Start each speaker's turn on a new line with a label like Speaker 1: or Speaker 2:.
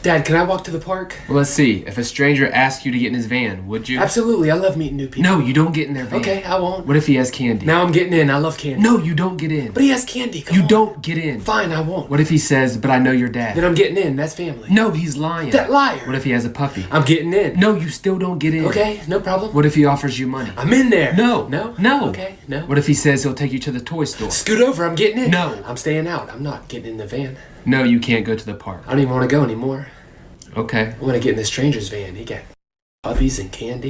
Speaker 1: Dad, can I walk to the park?
Speaker 2: Well, let's see. If a stranger asked you to get in his van, would you?
Speaker 1: Absolutely, I love meeting new people.
Speaker 2: No, you don't get in their van.
Speaker 1: Okay, I won't.
Speaker 2: What if he has candy?
Speaker 1: Now I'm getting in, I love candy.
Speaker 2: No, you don't get in.
Speaker 1: But he has candy, come
Speaker 2: You
Speaker 1: on.
Speaker 2: don't get in.
Speaker 1: Fine, I won't.
Speaker 2: What if he says, but I know your dad?
Speaker 1: Then I'm getting in, that's family.
Speaker 2: No, he's lying.
Speaker 1: That liar.
Speaker 2: What if he has a puppy?
Speaker 1: I'm getting in.
Speaker 2: No, you still don't get in.
Speaker 1: Okay, no problem.
Speaker 2: What if he offers you money?
Speaker 1: I'm in there.
Speaker 2: No.
Speaker 1: No?
Speaker 2: No.
Speaker 1: Okay, no.
Speaker 2: What if he says he'll take you to the toy store?
Speaker 1: Scoot over, I'm getting in.
Speaker 2: No.
Speaker 1: I'm staying out. I'm not getting in the van.
Speaker 2: No, you can't go to the park.
Speaker 1: I don't even want to go anymore.
Speaker 2: Okay.
Speaker 1: I want to get in the stranger's van. He got puppies and candy.